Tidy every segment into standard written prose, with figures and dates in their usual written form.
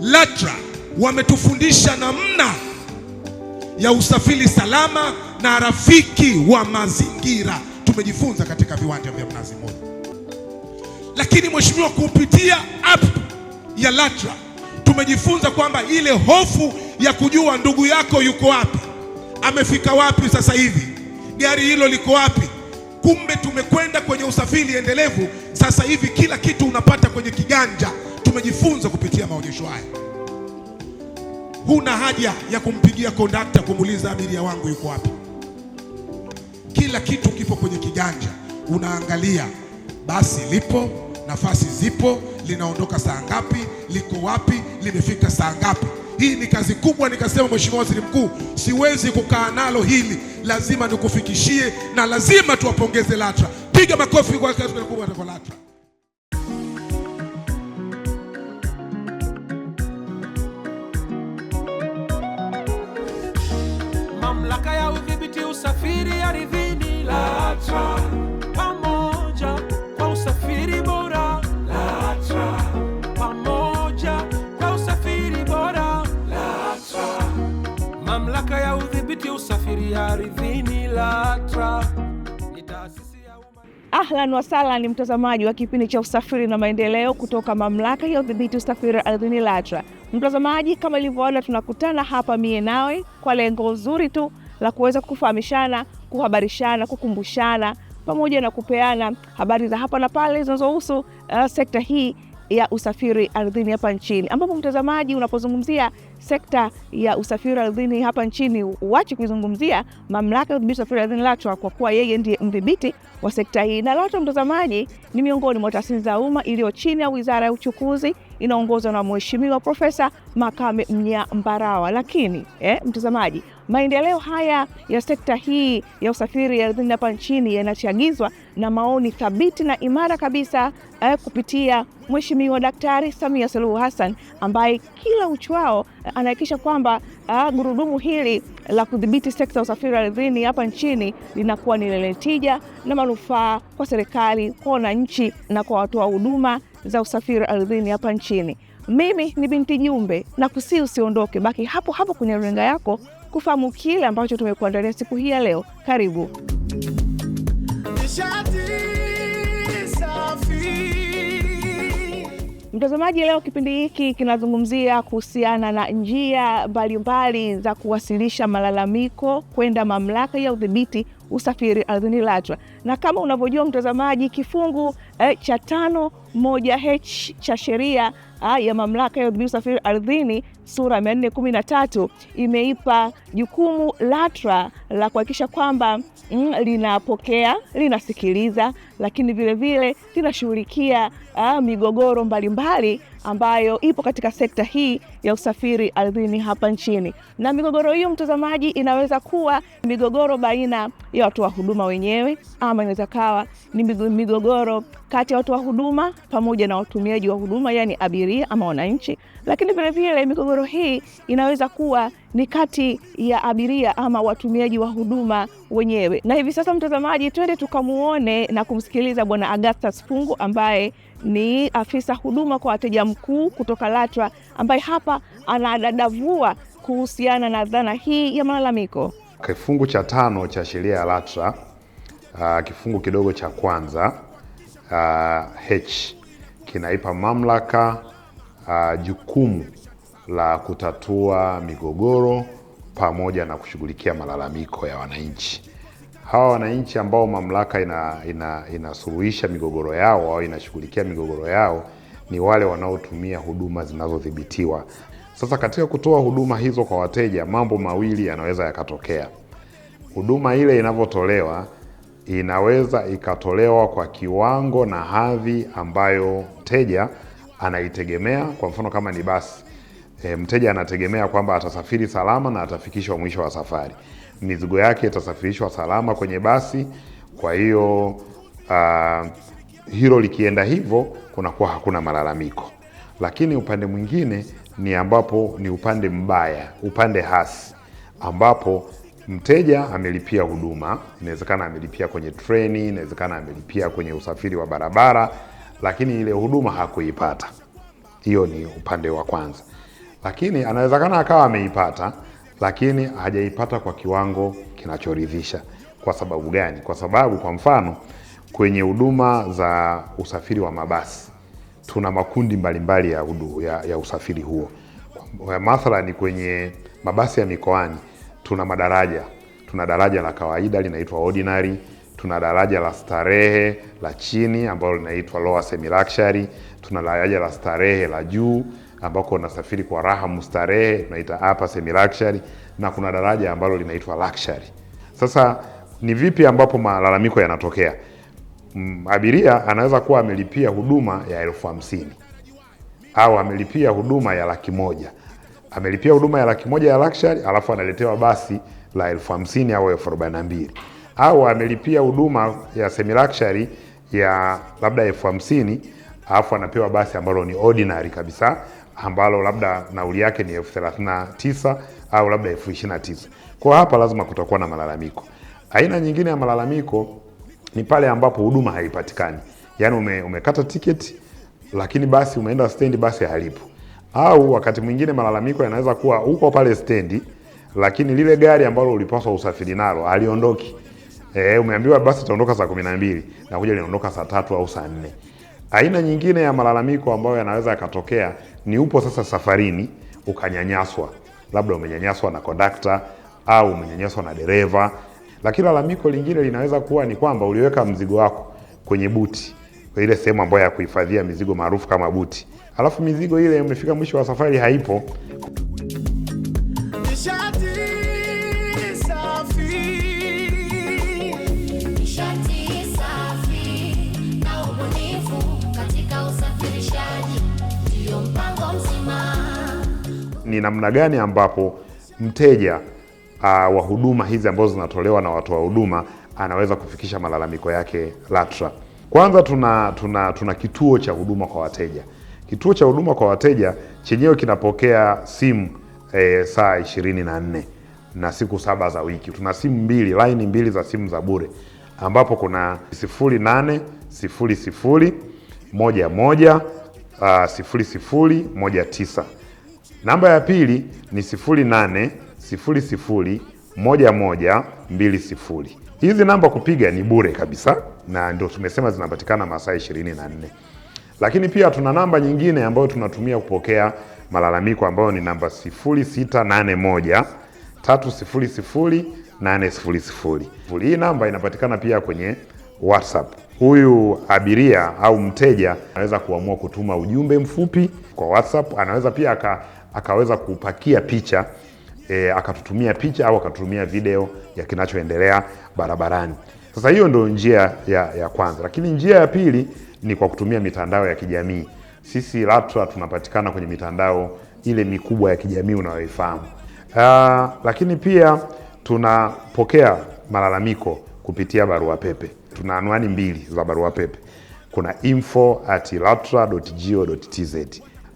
LATRA wametufundisha namna ya usafiri salama na rafiki wa mazingira. Tumejifunza katika viwanja vya Mnazi Mmoja. Lakini mheshimiwa, kupitia app ya LATRA tumejifunza kwamba ile hofu ya kujua ndugu yako yuko wapi, amefika wapi sasa hivi, gari hilo liko wapi. Kumbe tumekwenda kwenye usafiri endelevu. Sasa hivi kila kitu unapata kwenye kiganja. Tumejifunza kupitia maonyesho haya. Huna haja ya kumpigia kondakta kumuuliza abiria wangu yuko wapi. Kila kitu kipo kwenye kiganja. Unaangalia basi lipo, nafasi zipo, linaondoka saa ngapi, liko wapi, limefika saa ngapi. Hii ni kazi kubwa. Nikasema Mheshimiwa Waziri Mkuu, siwezi kukaa nalo hili, lazima nikufikishie na lazima tuwapongeze LATRA. Piga makofi kwa kazi kubwa kwa LATRA. Mamlaka ya udhibiti usafiri ardhini LATRA, pamoja kwa usafiri bora LATRA, pamoja kwa usafiri bora LATRA. Mamlaka ya udhibiti usafiri ardhini LATRA ni taasisi ya umma. Ahlan wa sahlan, mtazamaji wa kipindi cha usafiri na maendeleo kutoka Mamlaka ya udhibiti usafiri ardhini LATRA. Mtazamaji, kama ilivyoona, tunakutana hapa mie nawe kwa lengo zuri tu la kuweza kufahamishana, kuhabarishana, kukumbushana pamoja na kupeana habari za hapa na pale zinazohusu sekta hii ya usafiri ardhini hapa nchini. Ambapo mtazamaji, unapozungumzia sekta ya usafiri ardhini hapa nchini, uache kuizungumzia Mamlaka ya udhibiti usafiri ardhini LATRA, kwa kuwa yeye ndiye mdhibiti wa sekta hii. Na LATRA, mtazamaji, ni miongoni mwa taasisi za umma iliyo chini ya Wizara ya Uchukuzi, inaongozwa na Mheshimiwa Profesa Makame Mnyambarawa. Lakini mtazamaji, maendeleo haya ya sekta hii ya usafiri ardhini hapa nchini yanachagizwa na maoni thabiti na imara kabisa kupitia Mheshimiwa Daktari Samia Suluhu Hassan, ambaye kila uchwao anahakikisha kwamba gurudumu hili la kudhibiti sekta ya usafiri ardhini hapa nchini linakuwa ni lenye tija na manufaa kwa serikali, kwa wananchi na kwa watoa huduma za usafiri ardhini hapa nchini. Mimi ni Binti Jumbe, na kusi usiondoke, baki hapo hapo kwenye runinga yako kufahamu kile ambacho tumekuandalia siku hii ya leo. Karibu. Mtazamaji, leo kipindi hiki kinazungumzia kuhusiana na njia mbalimbali za kuwasilisha malalamiko kwenda Mamlaka ya udhibiti usafiri ardhini LATRA. Na kama unavyojua mtazamaji, kifungu cha 5(1)(h) cha sheria ya Mamlaka ya udhibiti usafiri ardhini sura 413 imeipa jukumu LATRA la kuhakikisha kwamba linapokea, linasikiliza, lakini vile vile linashughulikia migogoro mbalimbali ambayo ipo katika sekta hii ya usafiri ardhini hapa nchini. Na migogoro hiyo mtazamaji, inaweza kuwa migogoro baina ya watu wa huduma wenyewe, ama inaweza kawa ni migogoro kati ya watu wa huduma pamoja na watumiaji wa huduma, yani abiria ama wananchi. Lakini vile vile migogoro hii inaweza kuwa ni kati ya abiria ama watumiaji wa huduma wenyewe. Na hivi sasa mtazamaji, twende tukamuone na kumsikiliza Bwana Augustus Fungo, ambaye ni afisa huduma kwa wateja mkuu kutoka LATRA, ambaye hapa anadadavua kuhusiana na dhana hii ya malalamiko. Kifungu cha 5 cha sheria ya LATRA, kifungu kidogo cha kwanza H, kinaipa mamlaka jukumu la kutatua migogoro pamoja na kushughulikia malalamiko ya wananchi. Hawa wananchi ambao mamlaka inasuluhisha migogoro yao au inashughulikia migogoro yao ni wale wanaotumia huduma zinazodhibitiwa. Sasa katika kutoa huduma hizo kwa wateja, mambo mawili yanaweza yakatokea. Huduma ile inavyotolewa inaweza ikatolewa kwa kiwango na hadhi ambayo mteja anaitegemea. Kwa mfano kama ni basi, mteja anategemea kwamba atasafiri salama na atafikishwa mwisho wa safari. Mizigo yake itasafirishwa salama kwenye basi. Kwa hiyo hilo likienda hivyo kunakuwa hakuna malalamiko. Lakini upande mwingine ni ambapo ni upande mbaya, upande hasi, ambapo mteja amelipia huduma, inawezekana amelipia kwenye treni, inawezekana amelipia kwenye usafiri wa barabara, lakini ile huduma hakuipata. Hiyo ni upande wa kwanza. lakini anawezekana akawa ameipata, lakini hajaipata kwa kiwango kinachoridhisha. Kwa sababu gani? Kwa sababu kwa mfano kwenye huduma za usafiri wa mabasi tuna makundi mbalimbali ya usafiri huo. Mathalan kwenye mabasi ya mikoani tuna madaraja. Tuna daraja la kawaida linaitwa ordinary, tuna daraja la starehe la chini ambalo linaitwa lower semi luxury, tuna daraja la starehe la juu ambako unasafiri kwa raha mustarehe tunaita upper semi luxury, na kuna daraja ambalo linaitwa luxury. Sasa ni vipi ambapo malalamiko yanatokea? Abiria anaweza kuwa amelipia huduma ya 50,000 au amelipia huduma ya 100,000. Amelipia huduma ya 100,000 ya luxury alafu analetewa basi la 50,000 au 42,000. Au amelipia huduma ya semi luxury ya labda 50,000 alafu anapewa basi ambalo ni ordinary kabisa ambalo labda nauli yake ni 39,000 au labda 29,000. Kwa hapa lazima kutakuwa na malalamiko. Aina nyingine ya malalamiko ni pale ambapo huduma haipatikani. Yaani umekata tiketi lakini basi umeenda stendi basi halipo. Au wakati mwingine malalamiko yanaweza kuwa uko pale stendi lakini lile gari ambalo ulipaswa usafiri nalo haliondoki. Umeambiwa basi itaondoka saa 12 na kuja linaondoka saa 3 au saa 4. Aina nyingine ya malalamiko ambayo yanaweza yakatokea ni upo sasa safarini ukanyanyaswa. Labda umenyanyaswa na kondakta au umenyanyaswa na dereva. Lakini lalamiko lingine linaweza kuwa ni kwamba uliweka mzigo wako kwenye buti, kwa ile sehemu ambayo ya kuhifadhia mizigo maarufu kama buti. Alafu mizigo ile umefika mwisho wa safari haipo. Ni namna gani ambapo mteja wa huduma hizi ambazo zinatolewa na watu wa huduma anaweza kufikisha malalamiko yake LATRA? Kwanza tuna kituo cha huduma kwa wateja. Kituo cha huduma kwa wateja chenyewe kinapokea simu saa 24 na siku 7 za wiki. Tuna simu mbili, line mbili za simu za bure ambapo kuna 0800 11 0019. Namba ya pili ni 0800 1120. Hizi namba kupiga ni bure kabisa na ndio tumesema zinapatikana masaa 24. Lakini pia tuna namba nyingine ambayo tunatumia kupokea malalamiko ambayo ni namba 0681 300 800. Hii namba inapatikana pia kwenye WhatsApp. Huyu abiria au mteja anaweza kuamua kutuma ujumbe mfupi kwa WhatsApp, anaweza pia akaweza kupakia picha, akatutumia picha au akatutumia video ya kinachoendelea barabarani. Sasa hiyo ndio njia ya kwanza. Lakini njia ya pili ni kwa kutumia mitandao ya kijamii. Sisi LATRA tunapatikana kwenye mitandao ile mikubwa ya kijamii unayoifahamu. Lakini pia tunapokea malalamiko kupitia barua pepe. Tuna anwani mbili za barua pepe. Kuna info@latra.go.tz.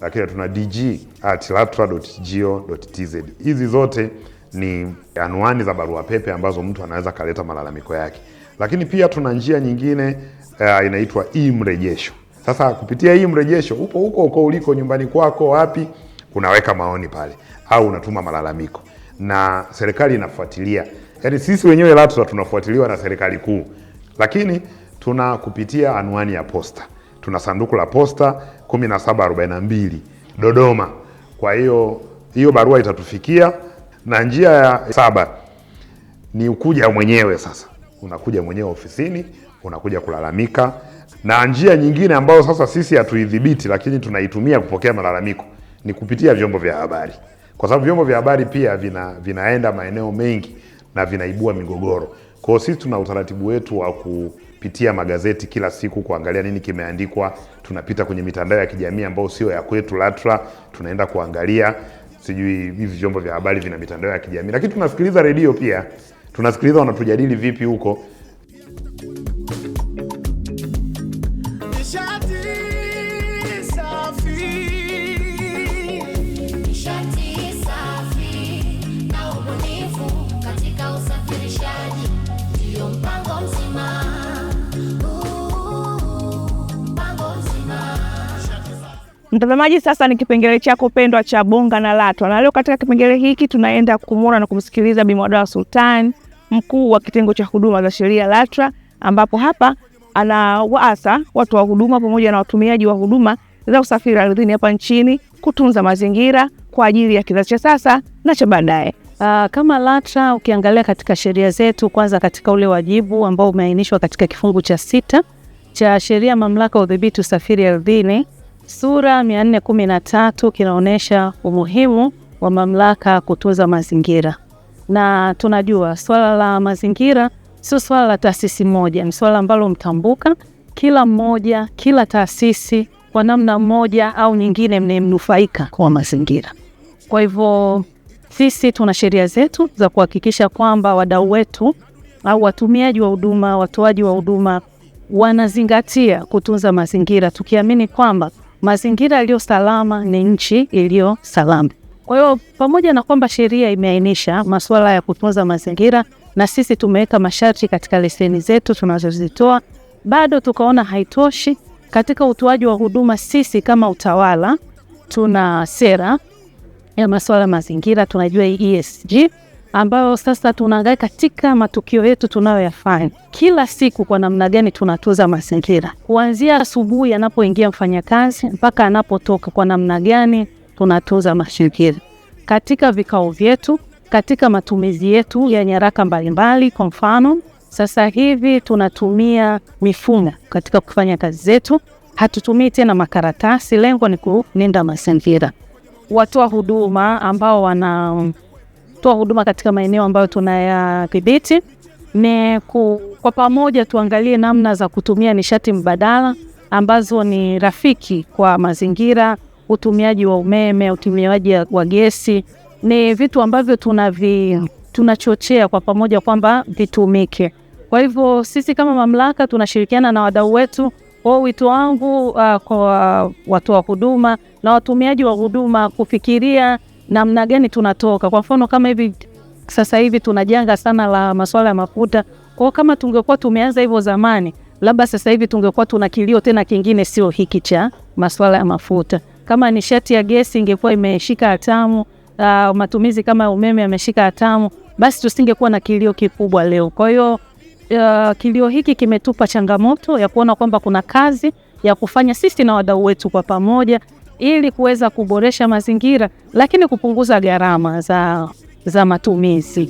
Lakini tuna dg@latra.go.tz. Hizi zote ni anwani za barua pepe ambazo mtu anaweza kaleta malalamiko yake. Lakini pia tuna njia nyingine inaitwa e-mrejesho. Sasa kupitia e-mrejesho upo huko uliko nyumbani kwako wapi, unaweka maoni pale au unatuma malalamiko na serikali inafuatilia. Yaani sisi wenyewe LATRA tunafuatiliwa na serikali kuu. Lakini tuna kupitia anwani ya posta. Tuna sanduku la posta 1742 Dodoma. Kwa hiyo barua itatufikia. Na njia ya 7 ni ukuja mwenyewe sasa. Unakuja mwenyewe ofisini, unakuja kulalamika. Na njia nyingine ambayo sasa sisi hatuidhibiti lakini tunaitumia kupokea malalamiko ni kupitia vyombo vya habari. Kwa sababu vyombo vya habari pia vinaenda maeneo mengi na vinaibua migogoro. Kwa hiyo sisi tuna utaratibu wetu wa kupitia magazeti kila siku kuangalia nini kimeandikwa. Tunapita kwenye mitandao ya kijamii ambayo sio ya kwetu LATRA, tunaenda kuangalia sijui hivi vyombo vya habari vina mitandao ya kijamii. Lakini tunasikiliza redio pia. Tunasikiliza wanatujadili vipi huko. Mtazamaji, sasa ni kipengele chako pendwa cha Bonga na LATRA, na leo katika kipengele hiki tunaenda kumuona na kumsikiliza Bi Mwadawa Sultan, mkuu wa kitengo cha huduma za sheria LATRA, ambapo hapa anawaasa watu wa huduma pamoja na watumiaji wa huduma za usafiri ardhini hapa nchini kutunza mazingira kwa ajili ya kizazi cha sasa na cha baadaye. Kama LATRA ukiangalia katika sheria zetu, kwanza katika ule wajibu ambao umeainishwa katika kifungu cha 6 cha sheria mamlaka ya udhibiti usafiri ardhini, sura 413 kinaonesha umuhimu wa mamlaka kutunza mazingira. Na tunajua swala la mazingira sio swala la taasisi moja, ni swala ambalo mtambuka kila mmoja, kila taasisi kwa namna moja au nyingine mnufaika kwa mazingira. Kwa hivyo sisi tuna sheria zetu za kuhakikisha kwamba wadau wetu au watumiaji wa huduma, watoaji wa huduma wanazingatia kutunza mazingira, tukiamini kwamba mazingira yaliyo salama ni nchi iliyo salama. Kwa hiyo pamoja na kwamba sheria imeainisha masuala ya kutunza mazingira na sisi tumeweka masharti katika leseni zetu tunazozitoa, bado tukaona haitoshi. Katika utoaji wa huduma, sisi kama utawala tuna sera ya masuala mazingira, tunajua ESG, ambayo sasa tunaangalia katika matukio yetu tunayoyafanya kila siku kwa namna gani tunatunza mazingira, kuanzia asubuhi anapoingia mfanyakazi mpaka anapotoka, kwa namna gani tunatunza mazingira katika vikao vyetu, katika matumizi yetu ya nyaraka mbalimbali. Kwa mfano, sasa hivi tunatumia mifumo katika kufanya kazi zetu, hatutumii tena makaratasi. Lengo ni kulinda mazingira. Watoa huduma ambao wanatoa huduma katika maeneo ambayo tunayadhibiti, ni kwa pamoja tuangalie namna za kutumia nishati mbadala ambazo ni rafiki kwa mazingira. Utumiaji wa umeme, utumiaji wa gesi ni vitu ambavyo tunachochea kwa pamoja kwamba vitumike. Kwa hivyo sisi kama mamlaka tunashirikiana na wadau wetu. Kwa wito wangu kwa watoa huduma na watumiaji wa huduma kufikiria namna gani tunatoka. Kwa mfano kama hivi sasa hivi tunajanga sana la masuala ya mafuta. Kwa kama tungekuwa tumeanza hivyo zamani, labda sasa hivi tungekuwa tuna kilio tena kingine sio hiki cha masuala ya mafuta. Kama nishati ya gesi ingekuwa imeshika hatamu, matumizi kama umeme yameshika hatamu, basi tusingekuwa na kilio kikubwa leo. Kwa hiyo kilio hiki kimetupa changamoto ya kuona kwamba kuna kazi ya kufanya sisi na wadau wetu kwa pamoja ili kuweza kuboresha mazingira, lakini kupunguza gharama za matumizi.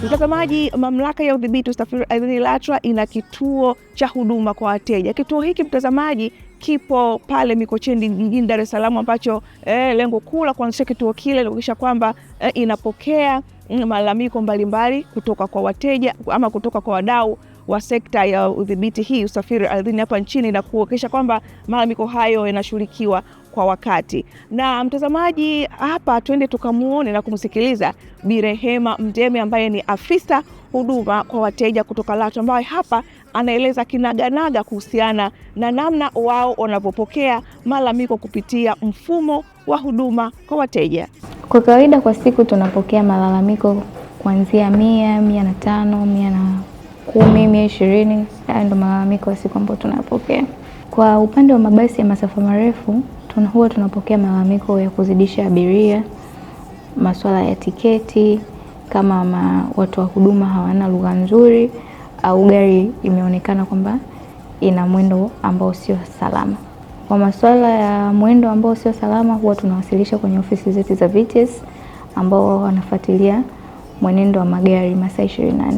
Mtazamaji, mamlaka ya udhibiti usafiri ardhini LATRA ina kituo cha huduma kwa wateja. Kituo hiki mtazamaji kipo pale Mikocheni jijini Dar es Salaam, ambacho lengo kuu la kuanzisha kituo kile ni kuhakikisha kwamba inapokea malalamiko mbalimbali kutoka kwa wateja ama kutoka kwa wadau wa sekta ya udhibiti hii usafiri ardhini hapa nchini, na kuhakikisha kwamba malalamiko hayo yanashughulikiwa kwa wakati. Na mtazamaji, hapa twende tukamuone na kumsikiliza Bi Rehema Mdeme ambaye ni afisa huduma kwa wateja kutoka LATRA, ambaye hapa anaeleza kinaganaga kuhusiana na namna wao wanapopokea malalamiko kupitia mfumo wa huduma kwa wateja. Kwa kawaida kwa siku tunapokea malalamiko kuanzia 100, 105, 110, 120. Haya ndio malalamiko ya siku ambayo tunapokea. Kwa upande wa mabasi ya masafa marefu huwa tunapokea malalamiko ya kuzidisha abiria, masuala ya tiketi, kama watu wa huduma hawana lugha nzuri au gari imeonekana kwamba ina mwendo ambao sio salama. Kwa masuala ya mwendo ambao sio salama huwa tunawasilisha kwenye ofisi zetu za VTS ambao wanafuatilia mwenendo wa magari masaa 24.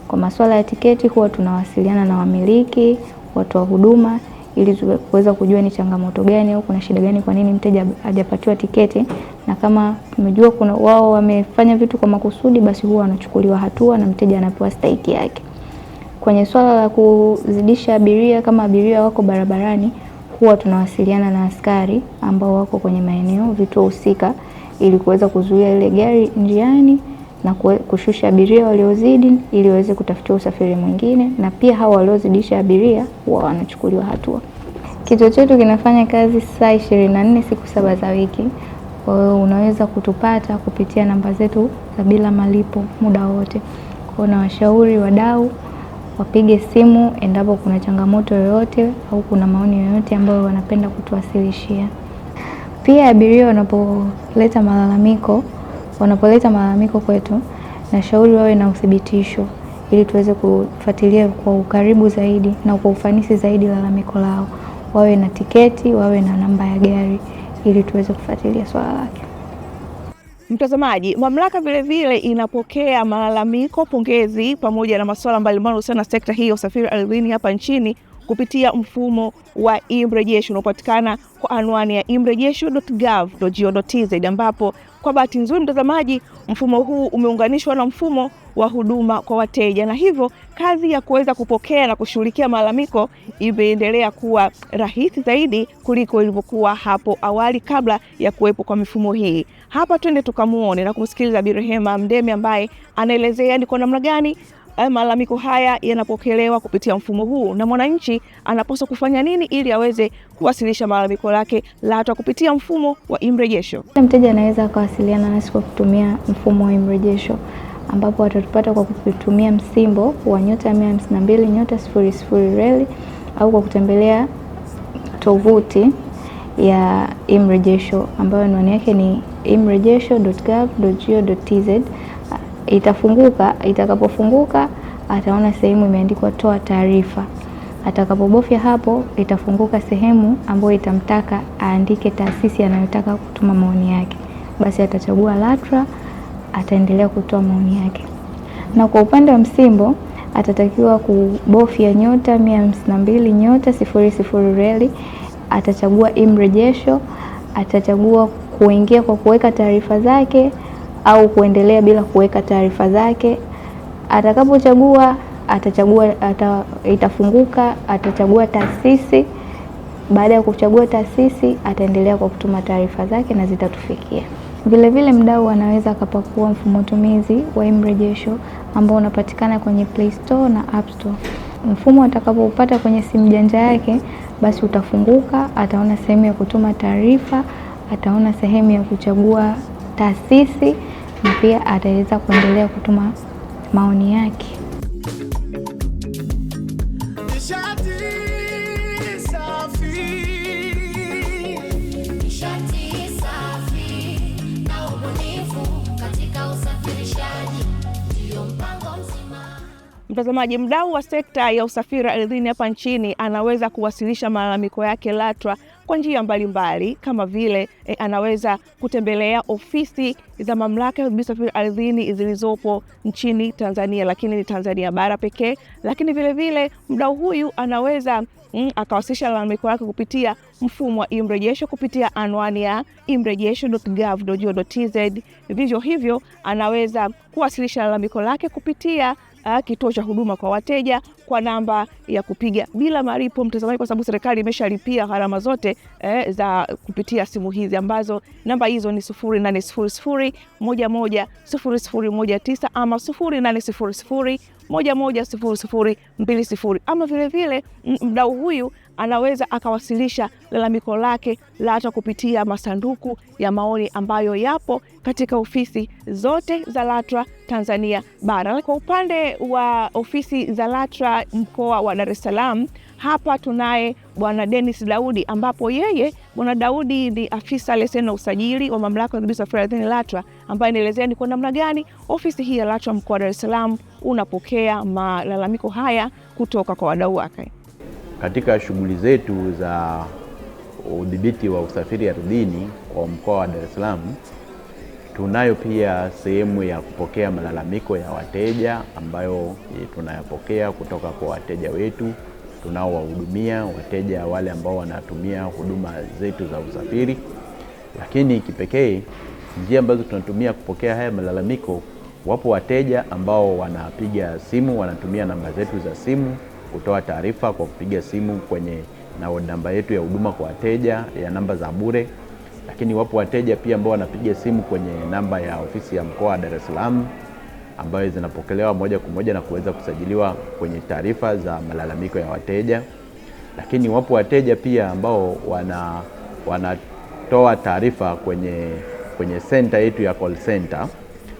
Kwa masuala ya tiketi huwa tunawasiliana na wamiliki, watu wa huduma ili tuweza kujua ni changamoto gani au kuna shida gani, kwa nini mteja hajapatiwa tiketi, na kama tumejua kuna wao wamefanya vitu kwa makusudi, basi huwa wanachukuliwa hatua na mteja anapewa stahiki yake. Kwenye swala la kuzidisha abiria, kama abiria wako barabarani, huwa tunawasiliana na askari ambao wako kwenye maeneo vituo husika ili kuweza kuzuia ile gari njiani na kushusha abiria waliozidi ili waweze kutafutia usafiri mwingine, na pia hao waliozidisha abiria huwa wanachukuliwa hatua. Kituo chetu kinafanya kazi saa 24 siku 7 za wiki. Kwa hiyo unaweza kutupata kupitia namba zetu za bila malipo muda wote. Kwa hiyo nawashauri wadau wapige simu endapo kuna changamoto yoyote au kuna maoni yoyote ambayo wanapenda kutuwasilishia. Pia abiria wanapoleta malalamiko kwetu, nashauri wawe na uthibitisho ili tuweze kufuatilia kwa ukaribu zaidi na kwa ufanisi zaidi lalamiko lao. Wawe na tiketi, wawe na namba ya gari ili tuweze kufuatilia swala lake. Mtazamaji, mamlaka vile vile inapokea malalamiko, pongezi pamoja na masuala mbalimbali hususan na sekta hii ya usafiri ardhini hapa nchini kupitia mfumo wa e-mrejesho unaopatikana kwa anwani ya imrejesho.gov.go.tz, ambapo kwa bahati nzuri mtazamaji, mfumo huu umeunganishwa na mfumo wa huduma kwa wateja, na hivyo kazi ya kuweza kupokea na kushughulikia malalamiko imeendelea kuwa rahisi zaidi kuliko ilivyokuwa hapo awali kabla ya kuwepo kwa mifumo hii. Hapa twende tukamuone na kumsikiliza Bi Rehema Mdeme ambaye anaelezea ni kwa namna gani malalamiko haya yanapokelewa kupitia mfumo huu na mwananchi anapaswa kufanya nini ili aweze kuwasilisha malalamiko yake LATRA kupitia mfumo wa e-mrejesho. Mteja anaweza akawasiliana nasi kwa kutumia mfumo wa e-mrejesho, ambapo watatupata kwa kutumia msimbo wa *152*00 au kwa kutembelea tovuti ya e-mrejesho ambayo anwani yake ni imrejesho.gov.go.tz. Itakapofunguka ataona sehemu imeandikwa toa taarifa. Atakapobofya hapo itafunguka sehemu ambayo itamtaka aandike taasisi anayotaka kutuma maoni yake. Basi atachagua LATRA, ataendelea kutoa maoni yake. Na kwa upande wa msimbo atatakiwa kubofya *152*00, atachagua e-mrejesho, atachagua kuingia kwa kuweka taarifa zake au kuendelea bila kuweka taarifa zake. Atakapochagua itafunguka, atachagua taasisi. Baada ya kuchagua taasisi ataendelea kwa kutuma taarifa zake na zitatufikia. Vile vile mdau anaweza akapakua mfumo tumizi wa e-mrejesho ambao unapatikana kwenye Play Store na App Store. Mfumo atakapopata kwenye simu janja yake, basi utafunguka, ataona sehemu ya kutuma taarifa, ataona sehemu ya kuchagua taasisi na pia ataweza kuendelea kutuma maoni yake. Mtazamaji, mdau wa sekta ya usafiri ardhini hapa nchini anaweza kuwasilisha malalamiko yake LATRA kwa njia mbalimbali, kama vile anaweza kutembelea ofisi za mamlaka ya usafiri ardhini zilizopo nchini Tanzania, lakini ni Tanzania bara pekee. Lakini vile vile mdau huyu anaweza akawasilisha malalamiko yake kupitia mfumo wa e-mrejesho kupitia anwani ya imrejesho.gov.go.tz. Vivyo hivyo anaweza kuwasilisha malalamiko lake kupitia kituo cha huduma kwa wateja kwa namba ya kupiga bila malipo, mtazamaji, kwa sababu serikali imeshalipia gharama zote za kupitia simu hizi, ambazo namba hizo ni 0800110019 ama 0800110020. Ama vile vile mdau huyu anaweza akawasilisha lalamiko lake LATRA kupitia masanduku ya maoni ambayo yapo katika ofisi zote za LATRA Tanzania bara. Kwa upande wa ofisi za LATRA mkoa wa Dar es Salaam, hapa tunaye Bwana Dennis Daudi, ambapo yeye Bwana Daudi ni afisa leseni na usajili wa mamlaka ya usafiri ardhini LATRA, ambaye anaelezea ni kwa namna gani ofisi hii ya LATRA mkoa wa Dar es Salaam unapokea malalamiko haya kutoka kwa wadau wake. Katika shughuli zetu za udhibiti wa usafiri ardhini kwa mkoa wa Dar es Salaam, tunayo pia sehemu ya kupokea malalamiko ya wateja ambayo tunayapokea kutoka kwa wateja wetu tunaowahudumia, wateja wale ambao wanatumia huduma zetu za usafiri. Lakini kipekee njia ambazo tunatumia kupokea haya malalamiko, wapo wateja ambao wanapiga simu, wanatumia namba zetu za simu kutoa taarifa kwa kupiga simu kwenye namba yetu ya huduma kwa wateja ya namba za bure. Lakini wapo wateja pia ambao wanapiga simu kwenye namba ya ofisi ya mkoa wa Dar es Salaam ambayo zinapokelewa moja kwa moja na kuweza kusajiliwa kwenye taarifa za malalamiko ya wateja. Lakini wapo wateja pia ambao wanatoa taarifa kwenye center yetu ya call center,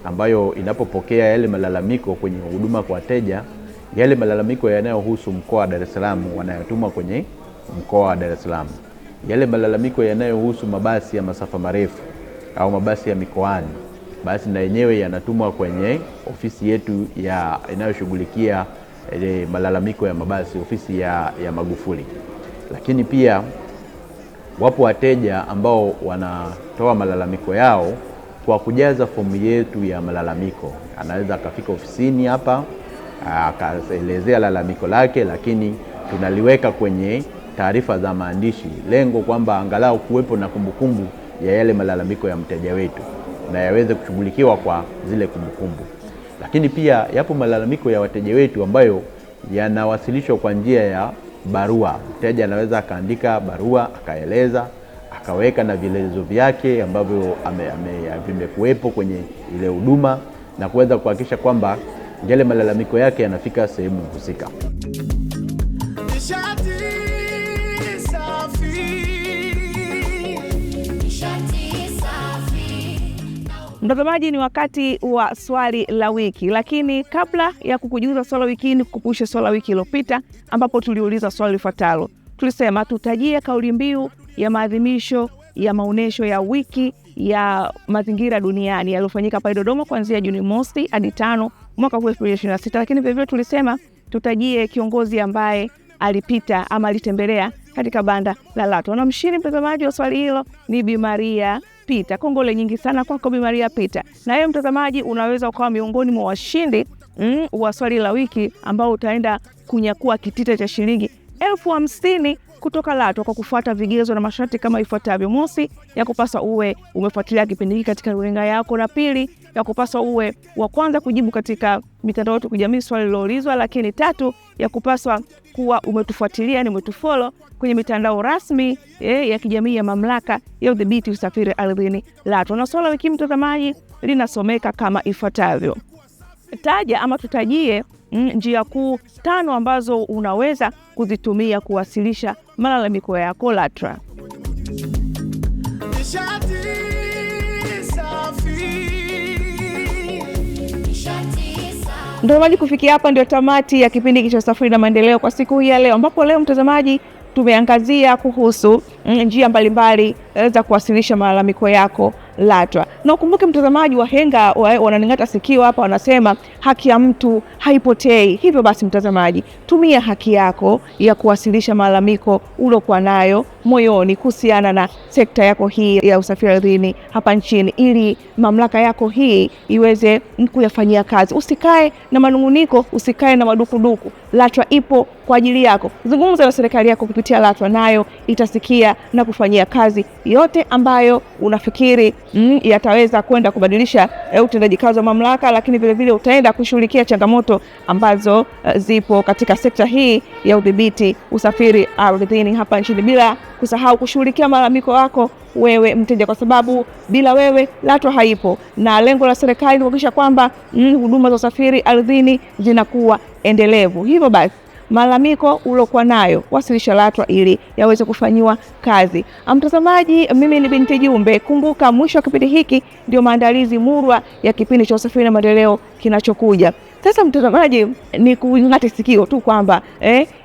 ambayo inapopokea yale malalamiko kwenye huduma kwa wateja, yale malalamiko yanayohusu mkoa wa Dar es Salaam wanayotuma kwenye mkoa wa Dar es Salaam. Yale malalamiko yanayohusu mabasi ya masafa marefu au mabasi ya mikoani, basi na yenyewe yanatumwa kwenye ofisi yetu inayoshughulikia malalamiko ya mabasi, ofisi ya Magufuli. Lakini pia wapo wateja ambao wanatoa malalamiko yao kwa kujaza fomu yetu ya malalamiko. Anaweza akafika ofisini hapa akaelezea lalamiko lake, lakini tunaliweka kwenye taarifa za maandishi, lengo kwamba angalau kuwepo na kumbukumbu ya yale malalamiko ya mteja wetu na yaweze kushughulikiwa kwa zile kumbukumbu. Lakini pia yapo malalamiko ya wateja wetu ambayo yanawasilishwa kwa njia ya barua. Mteja anaweza akaandika barua, akaeleza, akaweka na vielezo vyake ambavyo vimekuwepo kwenye ile huduma, na kuweza kuhakikisha kwamba yale malalamiko yake yanafika sehemu husika. Mtazamaji, ni wakati wa swali la wiki, lakini kabla ya kukujuza swali la wiki ni kukumbusha swali la wiki iliyopita, ambapo tuliuliza swali lifuatalo. Tulisema tutajie kauli mbiu ya maadhimisho ya maonesho ya wiki ya mazingira duniani yaliyofanyika pale Dodoma kuanzia Juni 1 hadi 5 mwaka 2026. Lakini vivyo tulisema tutajie kiongozi ambaye alipita ama alitembelea katika banda la LATRA. Na mshindi mtazamaji wa swali hilo ni Bi Maria Peter. Kongole nyingi sana kwako Bi Maria Peter. Na wewe mtazamaji unaweza ukawa miongoni mwa washindi wa swali la wiki ambao utaenda kunyakua kitita cha shilingi 50,000 kutoka LATRA kwa kufuata vigezo na masharti kama ifuatavyo. Mosi, ya kupaswa uwe umefuatilia kipindi hiki katika runinga yako, na pili, ya kupaswa uwe wa kwanza kujibu katika mitandao yetu ya kijamii swali liloulizwa, lakini tatu, ya kupaswa kuwa umetufuatilia, ni umetufollow kwenye mitandao rasmi ya kijamii ya Mamlaka ya Udhibiti Usafiri Ardhini LATRA. Na swali la wiki mtazamaji linasomeka kama ifuatavyo. Taja ama tutajie njia kuu 5 ambazo unaweza kuzitumia kuwasilisha malalamiko yako LATRA. Mtazamaji, kufikia hapa ndio tamati ya kipindi cha Usafiri na Maendeleo kwa siku hii ya leo, ambapo leo mtazamaji tumeangazia kuhusu njia mbalimbali za kuwasilisha malalamiko yako LATRA. Na ukumbuke mtazamaji, wahenga wananing'ata sikio hapa, wanasema haki ya mtu haipotei. Hivyo basi mtazamaji, tumia haki yako ya kuwasilisha malalamiko uliokuwa nayo moyoni kuhusiana na sekta yako hii ya usafiri ardhini hapa nchini, ili mamlaka yako hii iweze kuyafanyia kazi. Usikae na manunguniko, usikae na madukuduku. LATRA ipo kwa ajili yako. Zungumza na serikali yako kupitia LATRA, nayo itasikia na kufanyia kazi yote ambayo unafikiri yataweza kwenda kubadilisha utendaji kazi wa mamlaka, lakini vile vile utaenda kushughulikia changamoto ambazo zipo katika sekta hii ya udhibiti usafiri ardhini hapa nchini, bila kusahau kushughulikia malalamiko yako wewe mteja, kwa sababu bila wewe LATRA haipo, na lengo la serikali ni kuhakikisha kwamba huduma za usafiri ardhini zinakuwa endelevu. Hivyo basi malalamiko uliokuwa nayo wasilisha LATRA ili yaweze kufanyiwa kazi. Mtazamaji, mimi ni Binti Jumbe. Kumbuka mwisho wa kipindi hiki ndio maandalizi murwa ya kipindi cha Usafiri na Maendeleo kinachokuja. Sasa mtazamaji, ni kuing'ate sikio tu kwamba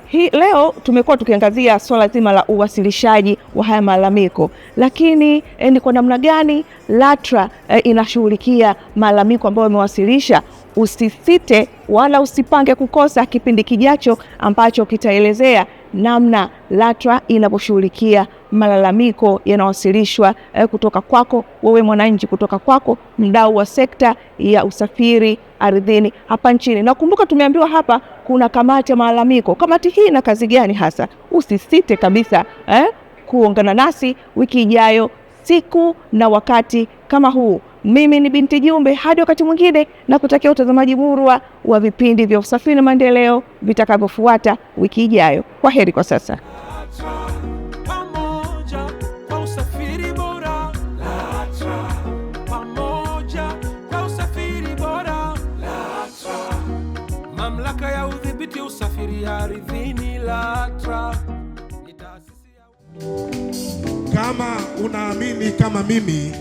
hii leo tumekuwa tukiangazia swala zima la uwasilishaji wa haya malalamiko, lakini ni kwa namna gani LATRA inashughulikia malalamiko ambayo wamewasilisha. Usisite wala usipange kukosa kipindi kijacho ambacho kitaelezea namna LATRA inaposhughulikia malalamiko yanawasilishwa kutoka kwako wewe mwananchi, kutoka kwako mdau wa sekta ya usafiri ardhini hapa nchini. Na kumbuka tumeambiwa hapa kuna kamati ya malalamiko. Kamati hii ina kazi gani hasa? Usisite kabisa kuungana nasi wiki ijayo siku na wakati kama huu. Mimi ni Binti Jumbe, hadi wakati mwingine, na kutakia utazamaji murwa wa vipindi vya Usafiri na Maendeleo vitakavyofuata wiki ijayo. Kwaheri kwa sasa. pamoja kwa usafiri bora. udhibiti usafiri ardhini LATRA. Kama unaamini kama mimi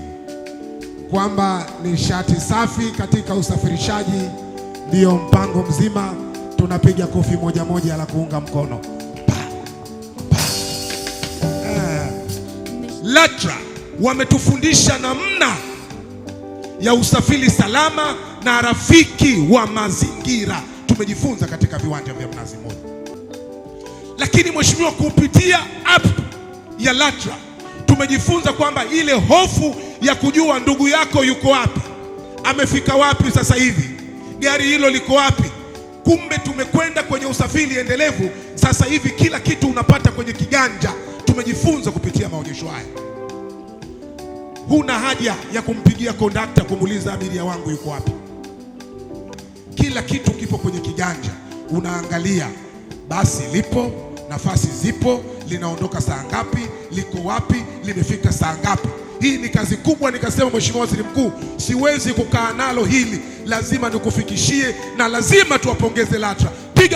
kwamba nishati safi katika usafirishaji ndiyo mpango mzima, tunapiga kofi moja moja la kuunga mkono. LATRA wametufundisha namna ya usafiri salama na rafiki wa mazingira. Tumejifunza katika viwanja vya Mnazi Mmoja, lakini mheshimiwa, kupitia app ya LATRA tumejifunza kwamba ile hofu ya kujua ndugu yako yuko wapi, amefika wapi sasa hivi, gari hilo liko wapi. Kumbe tumekwenda kwenye usafiri endelevu. Sasa hivi kila kitu unapata kwenye kiganja. Tumejifunza kupitia maonyesho haya. Huna haja ya kumpigia kondakta kumuuliza abiria wangu yuko wapi. Kila kitu kipo kwenye kiganja. Unaangalia basi lipo, nafasi zipo, linaondoka saa ngapi, liko wapi, limefika saa ngapi. Hii ni kazi kubwa. Nikasema, Mheshimiwa Waziri Mkuu, siwezi kukaa nalo hili, lazima nikufikishie, na lazima tuwapongeze LATRA.